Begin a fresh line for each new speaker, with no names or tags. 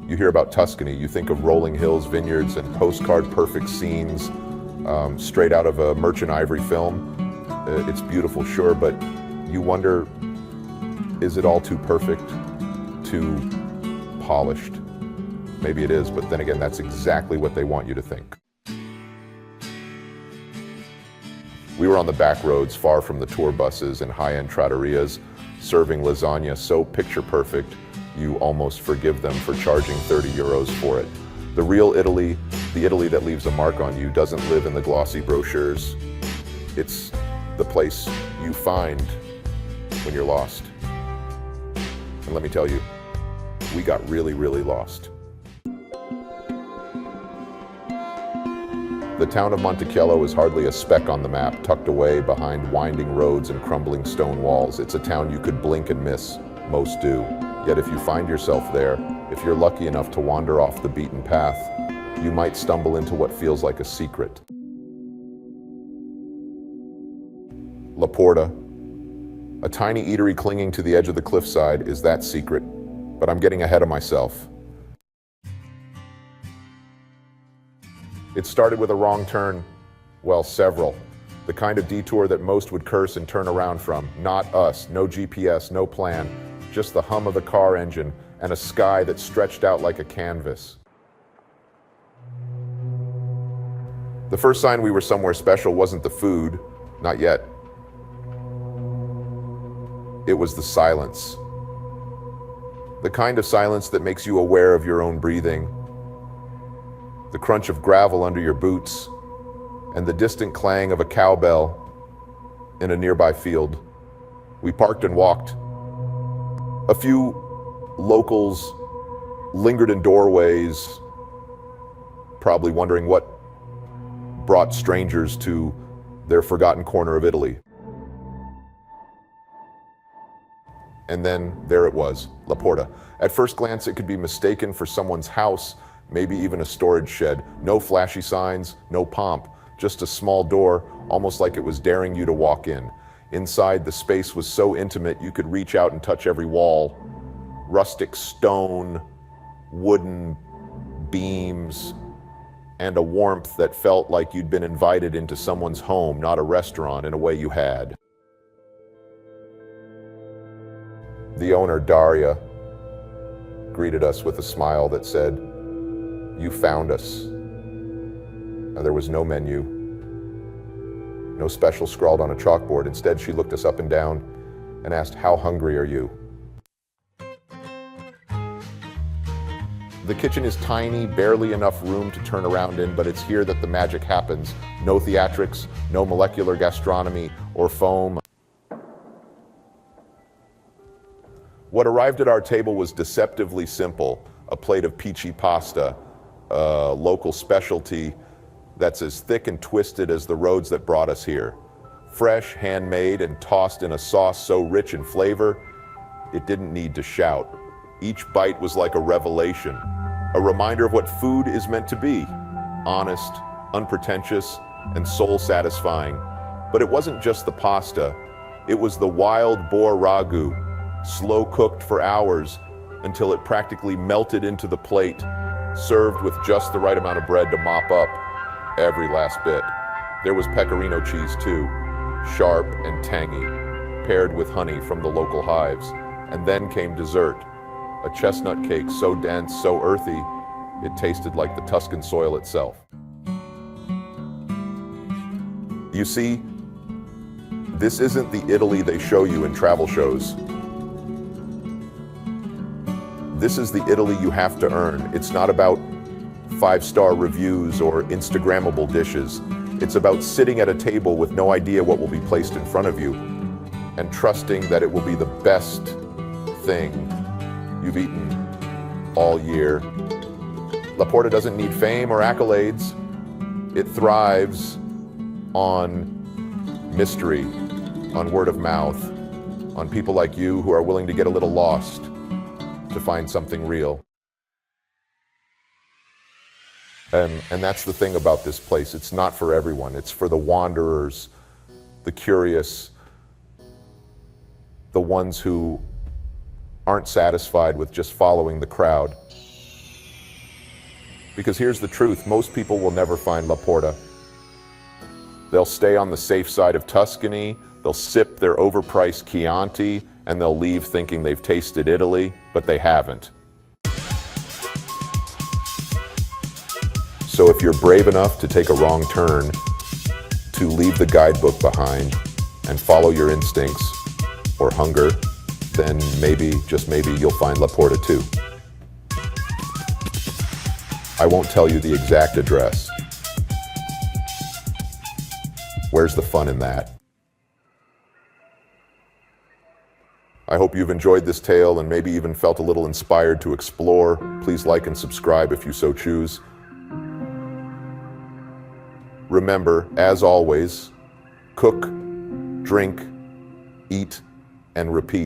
You hear about Tuscany, you think of rolling hills, vineyards, and postcard-perfect scenes straight out of a merchant ivory film. It's beautiful, sure, but you wonder, is it all too perfect, too polished? Maybe it is, but then again, that's exactly what they want you to think. We were on the back roads, far from the tour buses and high-end trattorias, serving lasagna so picture-perfect, you almost forgive them for charging 30 euros for it. The real Italy, the Italy that leaves a mark on you, doesn't live in the glossy brochures. It's the place you find when you're lost. And let me tell you, we got really, really lost. The town of Monte is hardly a speck on the map, tucked away behind winding roads and crumbling stone walls. It's a town you could blink and miss. Most do. Yet if you find yourself there, if you're lucky enough to wander off the beaten path, you might stumble into what feels like a secret. LaPorta, a tiny eatery clinging to the edge of the cliffside, is that secret. But I'm getting ahead of myself. It started with a wrong turn, well, several. The kind of detour that most would curse and turn around from. Not us, no GPS, no plan, just the hum of the car engine and a sky that stretched out like a canvas. The first sign we were somewhere special wasn't the food, not yet. It was the silence. The kind of silence that makes you aware of your own breathing, the crunch of gravel under your boots, and the distant clang of a cowbell in a nearby field. We parked and walked. A few locals lingered in doorways, probably wondering what brought strangers to their forgotten corner of Italy. And then there it was, LaPorta. At first glance, it could be mistaken for someone's house, maybe even a storage shed. No flashy signs, no pomp, just a small door, almost like it was daring you to walk in. Inside, the space was so intimate you could reach out and touch every wall. Rustic stone, wooden beams, and a warmth that felt like you'd been invited into someone's home, not a restaurant, in a way you had. The owner, Daria, greeted us with a smile that said, "You found us." Now, there was no menu, no special scrawled on a chalkboard. Instead, she looked us up and down and asked, "How hungry are you?" The kitchen is tiny, barely enough room to turn around in, but it's here that the magic happens. No theatrics, no molecular gastronomy or foam. What arrived at our table was deceptively simple. A plate of peachy pasta, a local specialty that's as thick and twisted as the roads that brought us here. Fresh, handmade, and tossed in a sauce so rich in flavor, it didn't need to shout. Each bite was like a revelation, a reminder of what food is meant to be. Honest, unpretentious, and soul-satisfying. But it wasn't just the pasta. It was the wild boar ragu, slow-cooked for hours until it practically melted into the plate, served with just the right amount of bread to mop up every last bit. There was pecorino cheese too, sharp and tangy, paired with honey from the local hives. And then came dessert, a chestnut cake so dense, so earthy, it tasted like the Tuscan soil itself. You see, this isn't the Italy they show you in travel shows. This is the Italy you have to earn. It's not about 5-star reviews or Instagrammable dishes. It's about sitting at a table with no idea what will be placed in front of you and trusting that it will be the best thing you've eaten all year. LaPorta doesn't need fame or accolades. It thrives on mystery, on word of mouth, on people like you who are willing to get a little lost to find something real. And that's the thing about this place. It's not for everyone. It's for the wanderers, the curious, the ones who aren't satisfied with just following the crowd. Because here's the truth, most people will never find LaPorta. They'll stay on the safe side of Tuscany, they'll sip their overpriced Chianti, and they'll leave thinking they've tasted Italy, but they haven't. So if you're brave enough to take a wrong turn, to leave the guidebook behind and follow your instincts or hunger, then maybe, just maybe, you'll find LaPorta too. I won't tell you the exact address. Where's the fun in that? I hope you've enjoyed this tale and maybe even felt a little inspired to explore. Please like and subscribe if you so choose. Remember, as always, cook, drink, eat, and repeat.